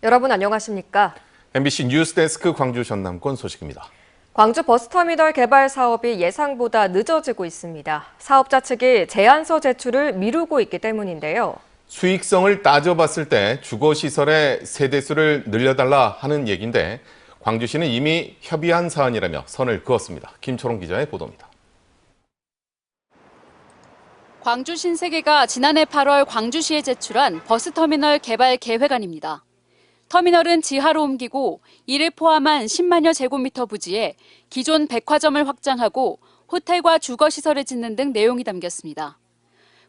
여러분 안녕하십니까? MBC 뉴스데스크 광주 전남권 소식입니다. 광주 버스터미널 개발 사업이 예상보다 늦어지고 있습니다. 사업자 측이 제안서 제출을 미루고 있기 때문인데요. 수익성을 따져봤을 때 주거시설의 세대수를 늘려달라 하는 얘기인데 광주시는 이미 협의한 사안이라며 선을 그었습니다. 김초롱 기자의 보도입니다. 광주 신세계가 지난해 8월 광주시에 제출한 버스터미널 개발 계획안입니다. 터미널은 지하로 옮기고 이를 포함한 10만여 제곱미터 부지에 기존 백화점을 확장하고 호텔과 주거시설을 짓는 등 내용이 담겼습니다.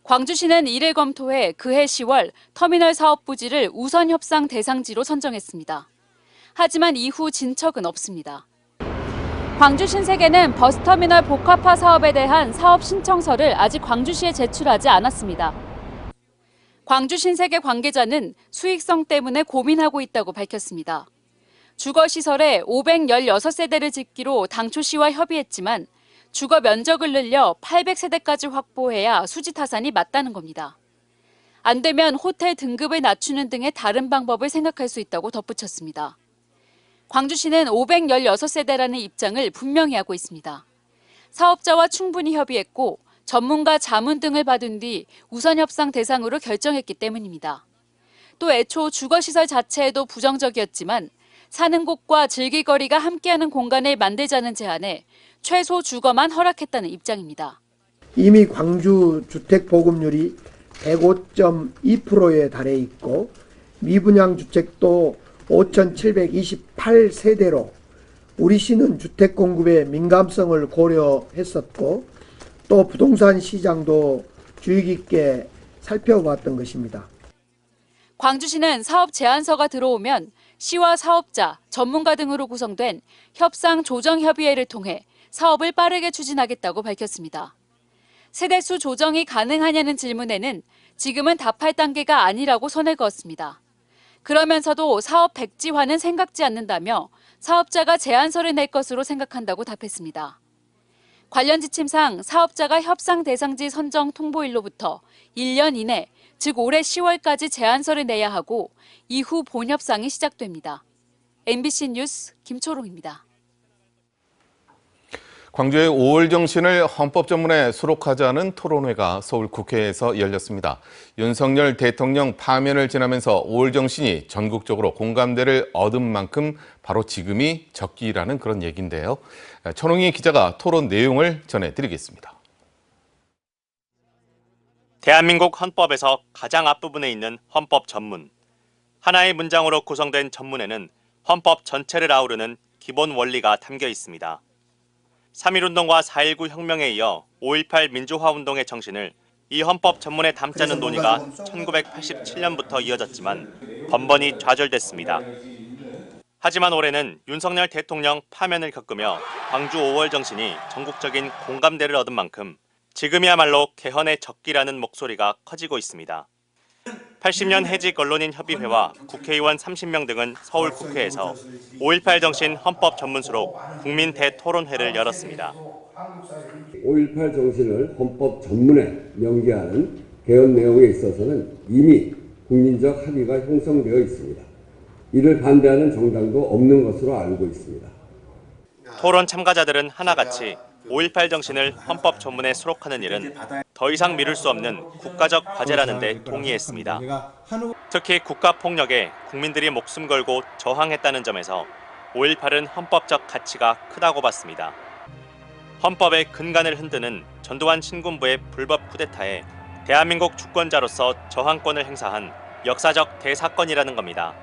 광주시는 이를 검토해 그해 10월 터미널 사업 부지를 우선 협상 대상지로 선정했습니다. 하지만 이후 진척은 없습니다. 광주 신세계는 버스터미널 복합화 사업에 대한 사업 신청서를 아직 광주시에 제출하지 않았습니다. 광주 신세계 관계자는 수익성 때문에 고민하고 있다고 밝혔습니다. 주거시설에 516세대를 짓기로 당초 시와 협의했지만 주거 면적을 늘려 800세대까지 확보해야 수지 타산이 맞다는 겁니다. 안 되면 호텔 등급을 낮추는 등의 다른 방법을 생각할 수 있다고 덧붙였습니다. 광주시는 516세대라는 입장을 분명히 하고 있습니다. 사업자와 충분히 협의했고 전문가 자문 등을 받은 뒤 우선 협상 대상으로 결정했기 때문입니다. 또 애초 주거시설 자체에도 부정적이었지만 사는 곳과 즐길 거리가 함께하는 공간을 만들자는 제안에 최소 주거만 허락했다는 입장입니다. 이미 광주 주택 보급률이 105.2%에 달해 있고 미분양 주택도 5,728세대로 우리 시는 주택 공급의 민감성을 고려했었고 또 부동산 시장도 주의 깊게 살펴봤던 것입니다. 광주시는 사업 제안서가 들어오면 시와 사업자, 전문가 등으로 구성된 협상 조정협의회를 통해 사업을 빠르게 추진하겠다고 밝혔습니다. 세대수 조정이 가능하냐는 질문에는 지금은 답할 단계가 아니라고 선을 그었습니다. 그러면서도 사업 백지화는 생각지 않는다며 사업자가 제안서를 낼 것으로 생각한다고 답했습니다. 관련 지침상 사업자가 협상 대상지 선정 통보일로부터 1년 이내, 즉 올해 10월까지 제안서를 내야 하고 이후 본협상이 시작됩니다. MBC 뉴스 김초롱입니다. 광주의 5월 정신을 헌법 전문에 수록하자는 토론회가 서울 국회에서 열렸습니다. 윤석열 대통령 파면을 지나면서 5월 정신이 전국적으로 공감대를 얻은 만큼 바로 지금이 적기라는 그런 얘기인데요. 천홍희 기자가 토론 내용을 전해드리겠습니다. 대한민국 헌법에서 가장 앞부분에 있는 헌법 전문. 하나의 문장으로 구성된 전문에는 헌법 전체를 아우르는 기본 원리가 담겨 있습니다. 3.1운동과 4.19 혁명에 이어 5.18 민주화운동의 정신을 이 헌법 전문에 담자는 논의가 1987년부터 이어졌지만 번번이 좌절됐습니다. 하지만 올해는 윤석열 대통령 파면을 겪으며 광주 5월 정신이 전국적인 공감대를 얻은 만큼 지금이야말로 개헌의 적기라는 목소리가 커지고 있습니다. 80년 해직 언론인 협의회와 국회의원 30명 등은 서울 국회에서 5.18 정신 헌법 전문수록 국민 대토론회를 열었습니다. 5.18 정신을 헌법 전문에 명기하는 개헌 내용에 있어서는 이미 국민적 합의가 형성되어 있습니다. 이를 반대하는 정당도 없는 것으로 알고 있습니다. 토론 참가자들은 하나같이 5.18 정신을 헌법 전문에 수록하는 일은 더 이상 미룰 수 없는 국가적 과제라는 데 동의했습니다. 특히 국가폭력에 국민들이 목숨 걸고 저항했다는 점에서 5.18은 헌법적 가치가 크다고 봤습니다. 헌법의 근간을 흔드는 전두환 신군부의 불법 쿠데타에 대한민국 주권자로서 저항권을 행사한 역사적 대사건이라는 겁니다.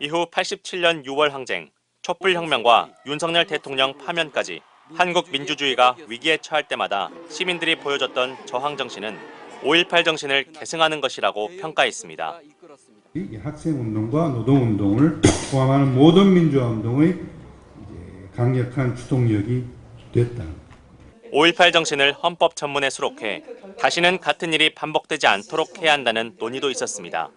이후 87년 6월 항쟁, 촛불혁명과 윤석열 대통령 파면까지 한국 민주주의가 위기에 처할 때마다 시민들이 보여줬던 저항 정신은 5.18 정신을 계승하는 것이라고 평가했습니다. 학생운동과 노동운동을 포함하는 모든 민주화운동의 강력한 추동력이 됐다. 5.18 정신을 헌법 전문에 수록해 다시는 같은 일이 반복되지 않도록 해야 한다는 논의도 있었습니다.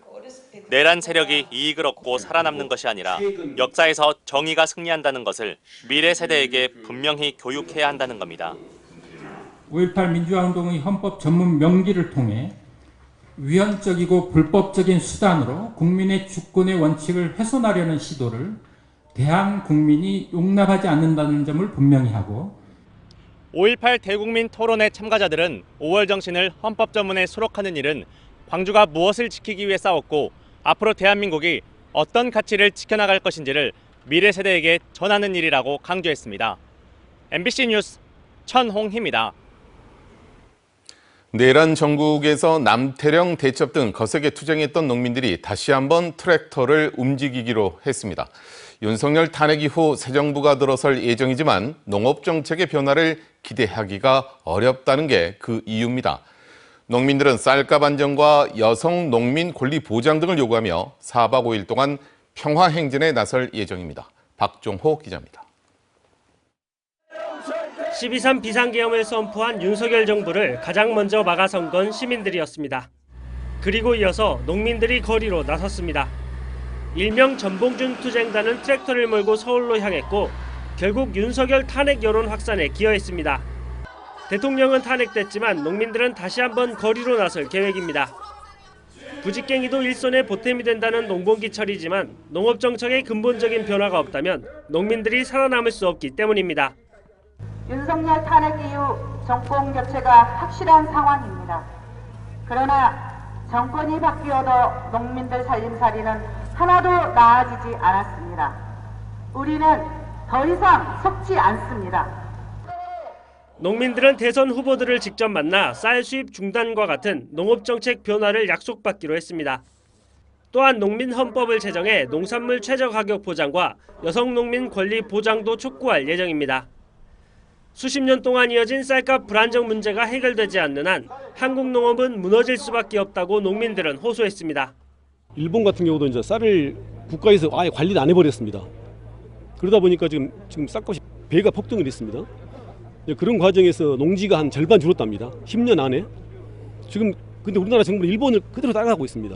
내란 세력이 이익을 얻고 살아남는 것이 아니라 역사에서 정의가 승리한다는 것을 미래 세대에게 분명히 교육해야 한다는 겁니다. 5.18 민주화운동의 헌법 전문 명기를 통해 위헌적이고 불법적인 수단으로 국민의 주권의 원칙을 훼손하려는 시도를 대한 국민이 용납하지 않는다는 점을 분명히 하고 5.18 대국민 토론회 참가자들은 5월 정신을 헌법전문에 수록하는 일은 광주가 무엇을 지키기 위해 싸웠고 앞으로 대한민국이 어떤 가치를 지켜나갈 것인지를 미래 세대에게 전하는 일이라고 강조했습니다. MBC 뉴스 천홍희입니다. 내란 전국에서 남태령, 대첩 등 거세게 투쟁했던 농민들이 다시 한번 트랙터를 움직이기로 했습니다. 윤석열 탄핵 이후 새 정부가 들어설 예정이지만 농업 정책의 변화를 기대하기가 어렵다는 게 그 이유입니다. 농민들은 쌀값 안정과 여성 농민 권리 보장 등을 요구하며 4박 5일 동안 평화 행진에 나설 예정입니다. 박종호 기자입니다. 12.3 비상계엄을 선포한 윤석열 정부를 가장 먼저 막아선 건 시민들이었습니다. 그리고 이어서 농민들이 거리로 나섰습니다. 일명 전봉준 투쟁단은 트랙터를 몰고 서울로 향했고 결국 윤석열 탄핵 여론 확산에 기여했습니다. 대통령은 탄핵됐지만 농민들은 다시 한번 거리로 나설 계획입니다. 부직갱이도 일손의 보탬이 된다는 농번기철이지만 농업정책의 근본적인 변화가 없다면 농민들이 살아남을 수 없기 때문입니다. 윤석열 탄핵 이후 정권 교체가 확실한 상황입니다. 그러나 정권이 바뀌어도 농민들 살림살이는 하나도 나아지지 않았습니다. 우리는 더 이상 속지 않습니다. 농민들은 대선 후보들을 직접 만나 쌀 수입 중단과 같은 농업정책 변화를 약속받기로 했습니다. 또한 농민 헌법을 제정해 농산물 최저가격 보장과 여성 농민 권리 보장도 촉구할 예정입니다. 수십 년 동안 이어진 쌀값 불안정 문제가 해결되지 않는 한 한국 농업은 무너질 수밖에 없다고 농민들은 호소했습니다. 일본 같은 경우도 이제 쌀을 국가에서 아예 관리를 안 해버렸습니다. 그러다 보니까 지금 쌀값이 배가 폭등을 했습니다. 그런 과정에서 농지가 한 절반 줄었답니다. 10년 안에. 지금 근데 우리나라 정부는 일본을 그대로 따라가고 있습니다.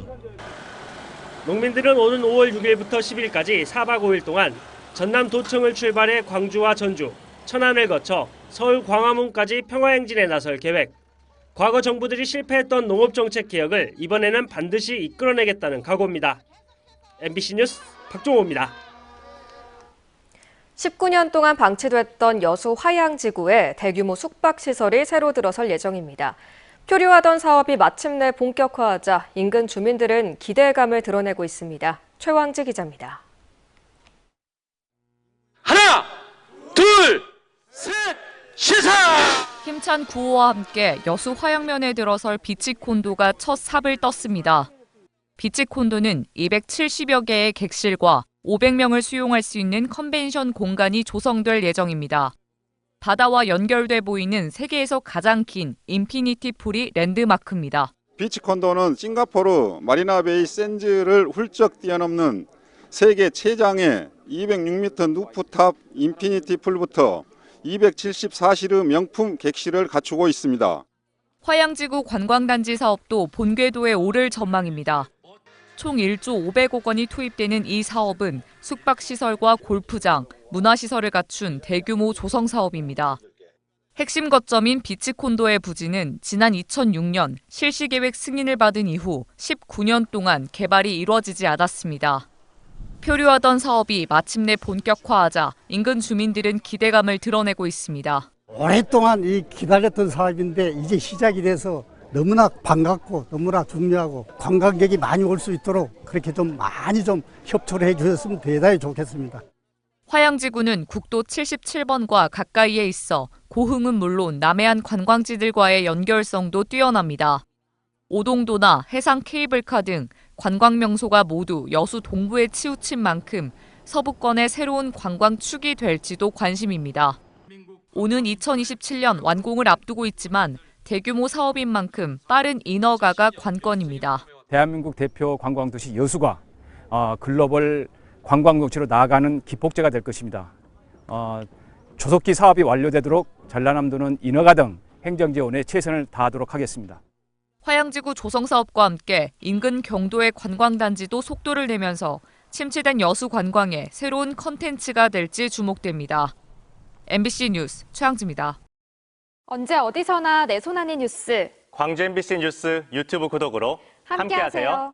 농민들은 오는 5월 6일부터 10일까지 4박 5일 동안 전남 도청을 출발해 광주와 전주, 천안을 거쳐 서울 광화문까지 평화행진에 나설 계획. 과거 정부들이 실패했던 농업정책 개혁을 이번에는 반드시 이끌어내겠다는 각오입니다. MBC 뉴스 박종호입니다. 19년 동안 방치됐던 여수 화양지구에 대규모 숙박시설이 새로 들어설 예정입니다. 표류하던 사업이 마침내 본격화하자 인근 주민들은 기대감을 드러내고 있습니다. 최왕지 기자입니다. 하나, 둘, 셋, 시작! 힘찬 구호와 함께 여수 화양면에 들어설 비치콘도가 첫 삽을 떴습니다. 비치콘도는 270여 개의 객실과 500명을 수용할 수 있는 컨벤션 공간이 조성될 예정입니다. 바다와 연결돼 보이는 세계에서 가장 긴 인피니티 풀이 랜드마크입니다. 비치콘도는 싱가포르 마리나베이 샌즈를 훌쩍 뛰어넘는 세계 최장의 206m 루프탑 인피니티 풀부터 274실의 명품 객실을 갖추고 있습니다. 화양지구 관광단지 사업도 본궤도에 오를 전망입니다. 총 1조 500억 원이 투입되는 이 사업은 숙박시설과 골프장, 문화시설을 갖춘 대규모 조성 사업입니다. 핵심 거점인 비치콘도의 부지는 지난 2006년 실시계획 승인을 받은 이후 19년 동안 개발이 이루어지지 않았습니다. 표류하던 사업이 마침내 본격화하자 인근 주민들은 기대감을 드러내고 있습니다. 오랫동안 기다렸던 사업인데 이제 시작이 돼서 너무나 반갑고 너무나 중요하고 관광객이 많이 올 수 있도록 그렇게 좀 많이 좀 협조를 해주셨으면 대단히 좋겠습니다. 화양지구는 국도 77번과 가까이에 있어 고흥은 물론 남해안 관광지들과의 연결성도 뛰어납니다. 오동도나 해상 케이블카 등 관광 명소가 모두 여수 동부에 치우친 만큼 서부권의 새로운 관광축이 될지도 관심입니다. 오는 2027년 완공을 앞두고 있지만 대규모 사업인 만큼 빠른 인허가가 관건입니다. 대한민국 대표 관광도시 여수가 글로벌 관광도시로 나아가는 기폭제가 될 것입니다. 조속히 사업이 완료되도록 전라남도는 인허가 등 행정지원에 최선을 다하도록 하겠습니다. 화양지구 조성 사업과 함께 인근 경도의 관광단지도 속도를 내면서 침체된 여수 관광의 새로운 컨텐츠가 될지 주목됩니다. MBC 뉴스 최양지입니다. 언제 어디서나 내 손 안의 뉴스. 광주 MBC 뉴스 유튜브 구독으로 함께하세요.